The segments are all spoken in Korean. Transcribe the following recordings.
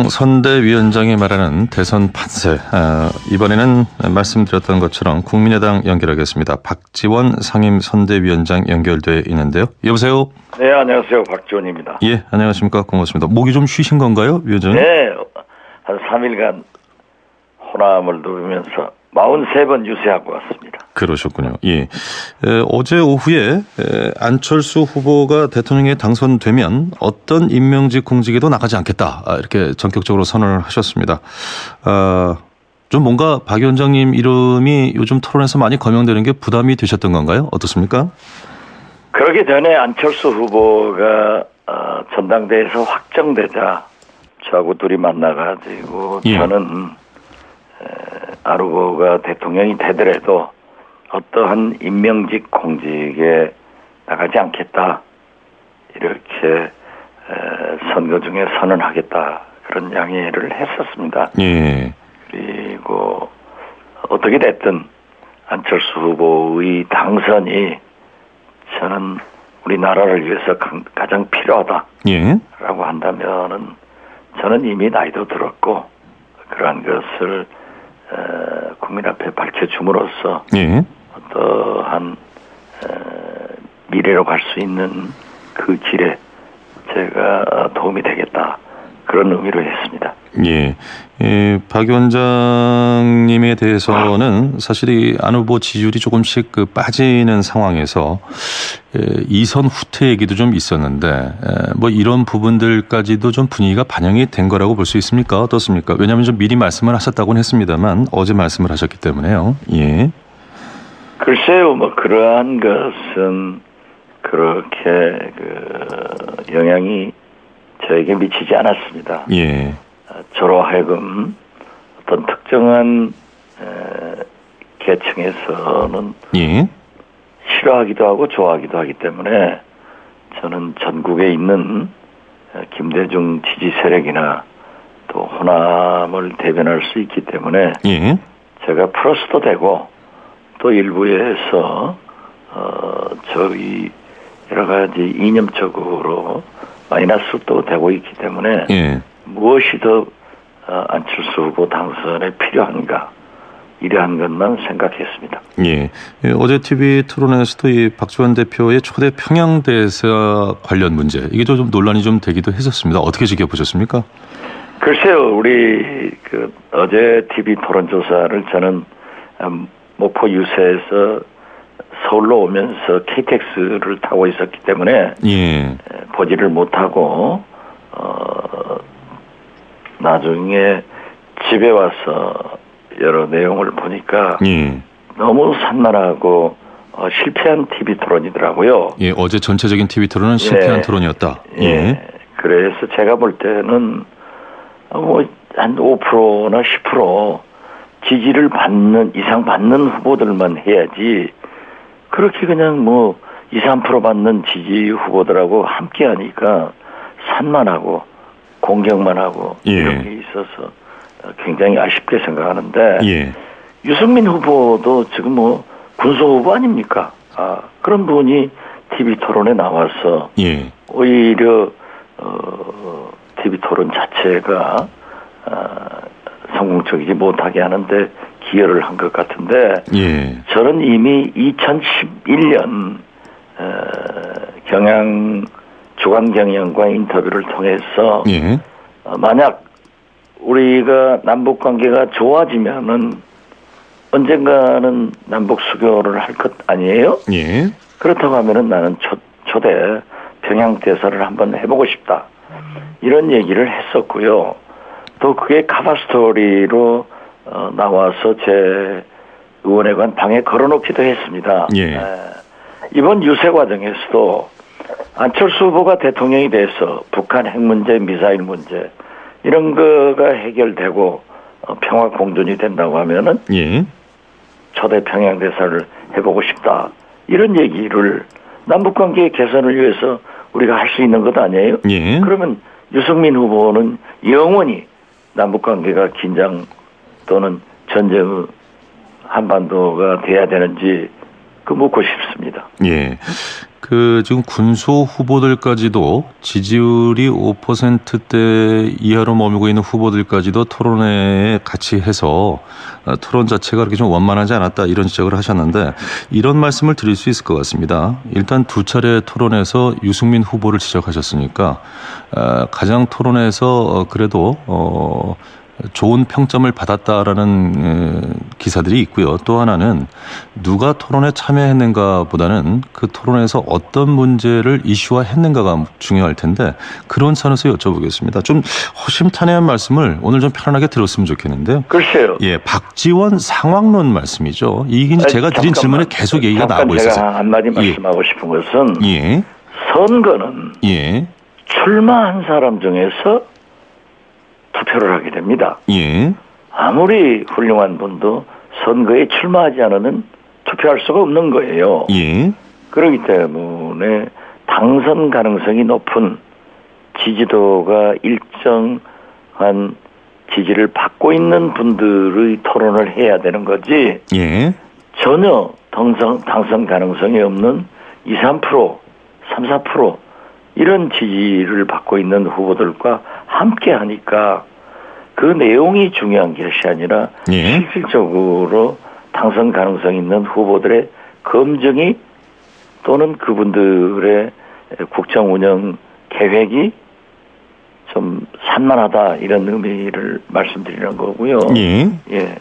선대위원장이 말하는 대선 판세. 이번에는 말씀드렸던 것처럼 국민의당 연결하겠습니다. 박지원 상임선대위원장 연결돼 있는데요. 여보세요? 네, 안녕하세요. 박지원입니다. 예, 안녕하십니까. 고맙습니다. 목이 좀 쉬신 건가요, 위원장님? 네, 한 3일간 호남을 누르면서 43번 유세하고 왔습니다. 그러셨군요. 예. 어제 오후에 안철수 후보가 대통령에 당선되면 어떤 임명직 공직에도 나가지 않겠다. 이렇게 전격적으로 선언을 하셨습니다. 좀 뭔가 박 위원장님 이름이 요즘 토론에서 많이 거명되는 게 부담이 되셨던 건가요? 어떻습니까? 그러기 전에 안철수 후보가 전당대회에서 확정되자 저하고 둘이 만나가지고 예. 저는 안 후보가 대통령이 되더라도 어떠한 임명직 공직에 나가지 않겠다. 이렇게 선거 중에 선언하겠다. 그런 양해를 했었습니다. 예. 그리고 어떻게 됐든 안철수 후보의 당선이 저는 우리나라를 위해서 가장 필요하다라고 예. 한다면은 저는 이미 나이도 들었고 그러한 것을 국민 앞에 밝혀줌으로써 예. 어떠한 미래로 갈 수 있는 그 길에 제가 도움이 되겠다. 그런 의미로 했습니다. 예. 박 위원장님에 대해서는 사실 이 안 후보 지지율이 조금씩 빠지는 상황에서 이선 후퇴 얘기도 좀 있었는데 뭐 이런 부분들까지도 좀 분위기가 반영이 된 거라고 볼 수 있습니까? 어떻습니까? 왜냐하면 좀 미리 말씀을 하셨다고는 했습니다만 어제 말씀을 하셨기 때문에요. 예. 글쎄요, 뭐 그러한 것은 그렇게 영향이 저에게 미치지 않았습니다. 예. 저로 하여금 어떤 특정한 계층에서는 예. 싫어하기도 하고 좋아하기도 하기 때문에 저는 전국에 있는 김대중 지지 세력이나 또 호남을 대변할 수 있기 때문에 예. 제가 플러스도 되고 또 일부에서 저희 여러 가지 이념적으로 마이너스도 되고 있기 때문에 예. 무엇이 더 안철수 후보 당선에 필요한가 이러한 것만 생각했습니다. 예. 어제 TV 토론에서도 이 박지원 대표의 초대 평양대사 관련 문제 이게 좀 논란이 좀 되기도 했었습니다. 어떻게 지켜보셨습니까? 글쎄요, 우리 어제 TV 토론조사를 저는 목포 유세에서 서울로 오면서 KTX를 타고 있었기 때문에 예. 보지를 못하고 나중에 집에 와서 여러 내용을 보니까 예. 너무 산만하고 실패한 TV 토론이더라고요. 예, 어제 전체적인 TV 토론은 실패한 토론이었다. 예. 그래서 제가 볼 때는 한 5%나 10% 지지를 이상 받는 후보들만 해야지 그렇게 그냥 2, 3% 받는 지지 후보들하고 함께 하니까 산만하고 공격만 하고 예. 이런 게 있어서 굉장히 아쉽게 생각하는데 예. 유승민 후보도 지금 군소 후보 아닙니까? 그런 분이 TV 토론에 나와서 예. 오히려 TV 토론 자체가 성공적이지 못하게 하는데 기여를 한 것 같은데 예. 저는 이미 2011년 주간경영과 인터뷰를 통해서 예. 만약 우리가 남북 관계가 좋아지면은 언젠가는 남북 수교를 할 것 아니에요? 예. 그렇다고 하면은 나는 초대 평양 대사를 한번 해보고 싶다. 이런 얘기를 했었고요. 또 그게 카바 스토리로 나와서 제 의원회관 방에 걸어놓기도 했습니다. 예. 이번 유세 과정에서도 안철수 후보가 대통령이 돼서 북한 핵 문제, 미사일 문제 이런 거가 해결되고 평화 공존이 된다고 하면은 예. 초대 평양 대사를 해보고 싶다. 이런 얘기를 남북관계 개선을 위해서 우리가 할 수 있는 것 아니에요? 예. 그러면 유승민 후보는 영원히 남북관계가 긴장 또는 전쟁 한반도가 돼야 되는지 묻고 싶습니다. 예. 그 지금 군소 후보들까지도 지지율이 5%대 이하로 머물고 있는 후보들까지도 토론회에 같이 해서 토론 자체가 그렇게 좀 원만하지 않았다 이런 지적을 하셨는데 이런 말씀을 드릴 수 있을 것 같습니다. 일단 두 차례 토론에서 유승민 후보를 지적하셨으니까 가장 토론에서 그래도 좋은 평점을 받았다라는 기사들이 있고요. 또 하나는 누가 토론에 참여했는가 보다는 그 토론에서 어떤 문제를 이슈화했는가가 중요할 텐데 그런 차원에서 여쭤보겠습니다. 좀 허심탄회한 말씀을 오늘 좀 편안하게 들었으면 좋겠는데요. 글쎄요. 예, 박지원 상황론 말씀이죠. 이게 이제 제가 드린 질문에 계속 얘기가 나오고 있어서 제가 한마디 말씀하고 싶은 것은 예, 선거는 예, 출마한 사람 중에서 투표를 하게 됩니다. 예, 아무리 훌륭한 분도 선거에 출마하지 않으면 투표할 수가 없는 거예요. 예, 그렇기 때문에 당선 가능성이 높은 지지도가 일정한 지지를 받고 있는 분들의 토론을 해야 되는 거지 예, 전혀 당선 가능성이 없는 2, 3%, 3, 4% 이런 지지를 받고 있는 후보들과 함께 하니까 그 내용이 중요한 것이 아니라 예. 실질적으로 당선 가능성 있는 후보들의 검증이 또는 그분들의 국정 운영 계획이 좀 산만하다 이런 의미를 말씀드리는 거고요. 예. 예.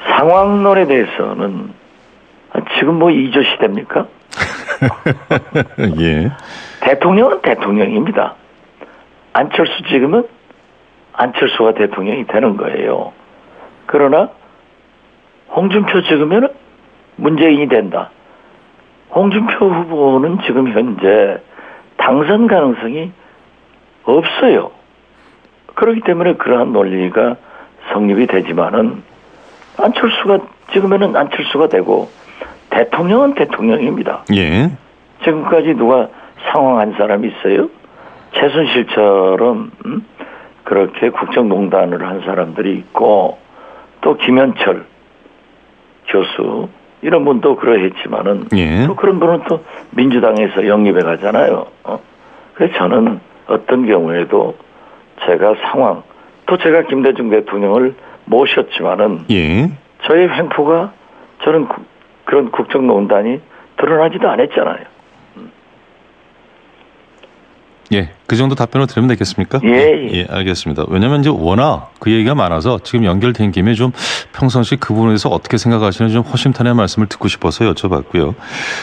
상황론에 대해서는 지금 뭐 2조 시대입니까? 예. 대통령은 대통령입니다. 안철수 찍으면 안철수가 대통령이 되는 거예요. 그러나 홍준표 찍으면 문재인이 된다. 홍준표 후보는 지금 현재 당선 가능성이 없어요. 그렇기 때문에 그러한 논리가 성립이 되지만은 안철수가 찍으면 안철수가 되고 대통령은 대통령입니다. 예. 지금까지 누가 상황한 사람이 있어요? 최순실처럼 그렇게 국정농단을 한 사람들이 있고 또 김현철 교수 이런 분도 그러했지만은 예. 또 그런 분은 또 민주당에서 영입해 가잖아요. 그래서 저는 어떤 경우에도 제가 상황 또 제가 김대중 대통령을 모셨지만은 예. 저의 횡포가 저는 그런 국정농단이 드러나지도 않았잖아요. 예, 그 정도 답변을 드리면 되겠습니까? 예. 예, 알겠습니다. 왜냐면 이제 워낙 그 얘기가 많아서 지금 연결된 김에 좀 평상시 그 부분에서 어떻게 생각하시는지 좀 허심탄회한 말씀을 듣고 싶어서 여쭤봤고요.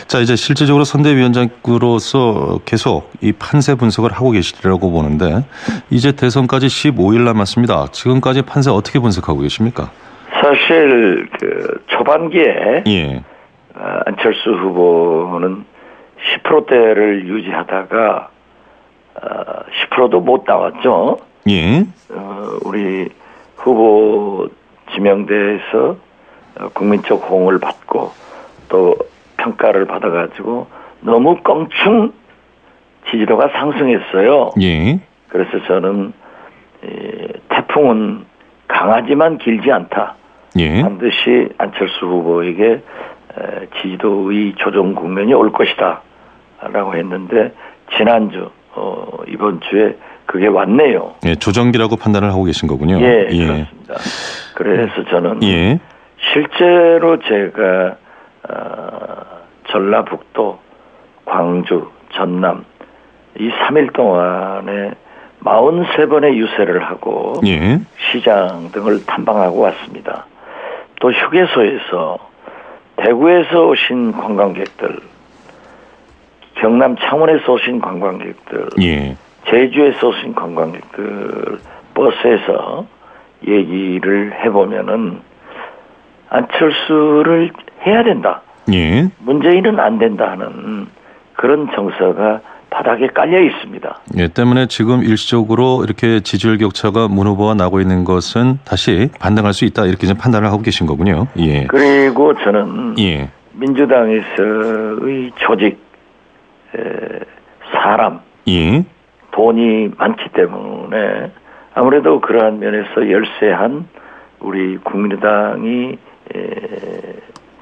자, 이제 실질적으로 선대위원장으로서 계속 이 판세 분석을 하고 계시리라고 보는데 이제 대선까지 15일 남았습니다. 지금까지 판세 어떻게 분석하고 계십니까? 사실 그 초반기에 예. 안철수 후보는 10%대를 유지하다가 10%도 못 나왔죠. 예. 우리 후보 지명대에서 국민적 호응을 받고 또 평가를 받아가지고 너무 껑충 지지도가 상승했어요. 예. 그래서 저는 태풍은 강하지만 길지 않다. 예. 반드시 안철수 후보에게 지지도의 조정 국면이 올 것이다 라고 했는데 지난주 이번 주에 그게 왔네요. 예, 조정기라고 판단을 하고 계신 거군요. 예, 그렇습니다. 그래서 저는 예. 실제로 제가 전라북도, 광주, 전남 이 3일 동안에 43번의 유세를 하고 예. 시장 등을 탐방하고 왔습니다. 또 휴게소에서 대구에서 오신 관광객들, 경남 창원에서 오신 관광객들, 예. 제주에서 오신 관광객들 버스에서 얘기를 해보면은 안철수를 해야 된다. 예. 문재인은 안 된다 하는 그런 정서가 바닥에 깔려 있습니다. 예, 때문에 지금 일시적으로 이렇게 지지율 격차가 문 후보와 나고 있는 것은 다시 반등할 수 있다 이렇게 이제 판단을 하고 계신 거군요. 예. 그리고 저는 예. 민주당에서의 조직, 사람, 예. 돈이 많기 때문에 아무래도 그러한 면에서 열세한 우리 국민의당이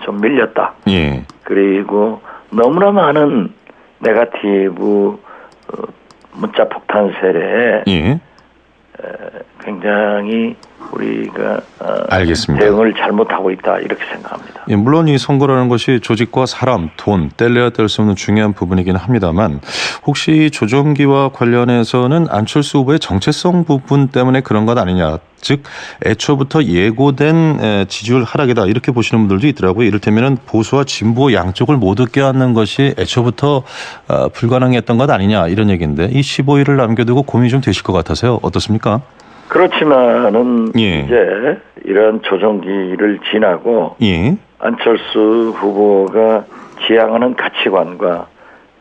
좀 밀렸다. 예. 그리고 너무나 많은 네거티브 문자 폭탄 세례에 예. 굉장히 우리가 알겠습니다. 대응을 잘못하고 있다 이렇게 생각합니다. 예, 물론 이 선거라는 것이 조직과 사람, 돈 뗄래야 뗄 수 없는 중요한 부분이긴 합니다만 혹시 조정기와 관련해서는 안철수 후보의 정체성 부분 때문에 그런 것 아니냐, 즉 애초부터 예고된 지지율 하락이다 이렇게 보시는 분들도 있더라고요. 이를테면 보수와 진보 양쪽을 모두 껴안는 것이 애초부터 불가능했던 것 아니냐 이런 얘기인데 이 15일을 남겨두고 고민이 좀 되실 것 같아서요. 어떻습니까? 그렇지만은 예. 이제 이런 조정기를 지나고 예. 안철수 후보가 지향하는 가치관과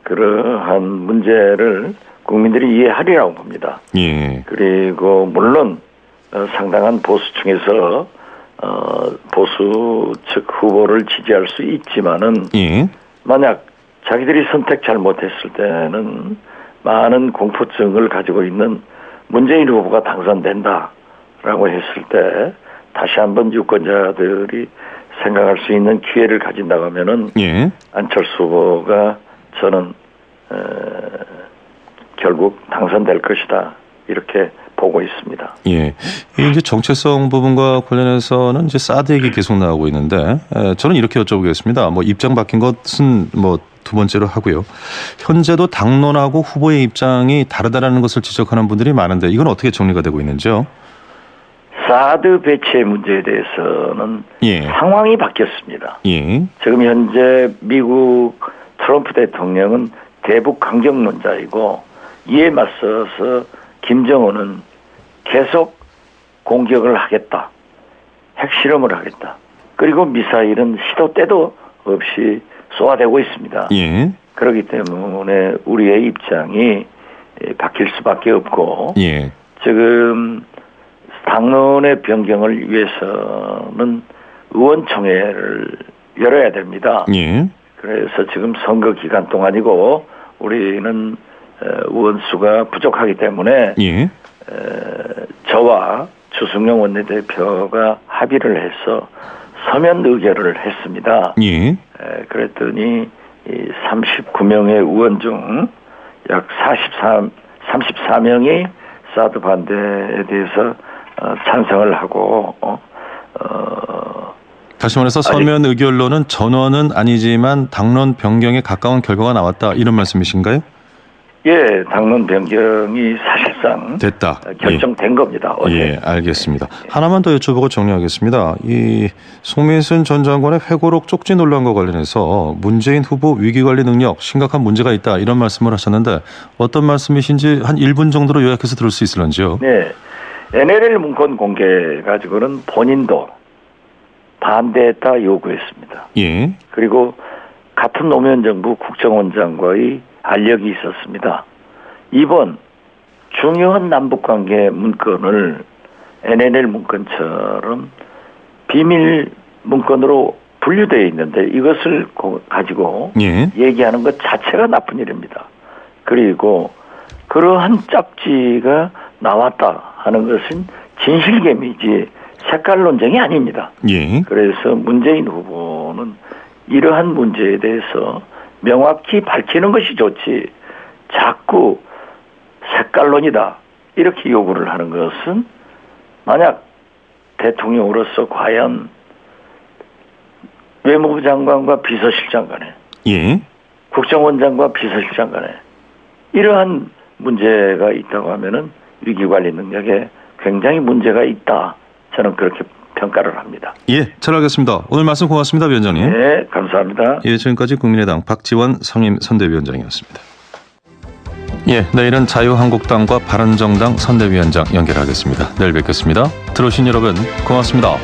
그러한 문제를 국민들이 이해하리라고 봅니다. 예. 그리고 물론 상당한 보수층에서 보수 측 후보를 지지할 수 있지만은 예. 만약 자기들이 선택 잘못했을 때는 많은 공포증을 가지고 있는 문재인 후보가 당선된다라고 했을 때 다시 한번 유권자들이 생각할 수 있는 기회를 가진다고 하면은 예. 안철수 후보가 저는 결국 당선될 것이다 이렇게 보고 있습니다. 예. 이제 정체성 부분과 관련해서는 이제 사드 얘기 계속 나오고 있는데 저는 이렇게 여쭤보겠습니다. 뭐 입장 바뀐 것은 뭐 두 번째로 하고요. 현재도 당론하고 후보의 입장이 다르다라는 것을 지적하는 분들이 많은데 이건 어떻게 정리가 되고 있는지요? 사드 배치의 문제에 대해서는 예. 상황이 바뀌었습니다. 예. 지금 현재 미국 트럼프 대통령은 대북 강경론자이고 이에 맞서서 김정은은 계속 공격을 하겠다. 핵실험을 하겠다. 그리고 미사일은 시도 때도 없이 쏘아대고 있습니다. 예. 그렇기 때문에 우리의 입장이 바뀔 수밖에 없고 예. 지금 당론의 변경을 위해서는 의원총회를 열어야 됩니다. 예. 그래서 지금 선거 기간 동안이고 우리는 의원 수가 부족하기 때문에 예. 저와 주승용 원내대표가 합의를 해서 서면 의결을 했습니다. 예. 그랬더니 39명의 의원 중 약 34명이 사드 반대에 대해서 찬성을 하고 다시 말해서 서면 의결로는 전원은 아니지만 당론 변경에 가까운 결과가 나왔다 이런 말씀이신가요? 예, 당론 변경이 사실상 됐다. 결정된 겁니다. 어제. 예, 알겠습니다. 하나만 더 여쭤보고 정리하겠습니다. 이 송민순 전 장관의 회고록 쪽지 논란과 관련해서 문재인 후보 위기관리 능력 심각한 문제가 있다 이런 말씀을 하셨는데 어떤 말씀이신지 한 1분 정도로 요약해서 들을 수 있을런지요? 네, NLL 문건 공개 가지고는 본인도 반대했다 요구했습니다. 예. 그리고 같은 노무현 정부 국정원장과의 알력이 있었습니다. 이번 중요한 남북관계 문건을 NLL 문건처럼 비밀 문건으로 분류되어 있는데 이것을 가지고 예. 얘기하는 것 자체가 나쁜 일입니다. 그리고 그러한 짝지가 나왔다 하는 것은 진실개미지 색깔 논쟁이 아닙니다. 예. 그래서 문재인 후보는 이러한 문제에 대해서 명확히 밝히는 것이 좋지 자꾸 색깔론이다 이렇게 요구를 하는 것은 만약 대통령으로서 과연 외무부 장관과 비서실장 간에 예. 국정원장과 비서실장 간에 이러한 문제가 있다고 하면은 위기관리 능력에 굉장히 문제가 있다. 저는 그렇게 평가를 합니다. 예, 잘 알겠습니다. 오늘 말씀 고맙습니다, 위원장님. 네, 감사합니다. 예, 지금까지 국민의당 박지원 상임선대위원장이었습니다. 예, 내일은 자유한국당과 바른정당 선대위원장 연결하겠습니다. 내일 뵙겠습니다. 들어오신 여러분 고맙습니다.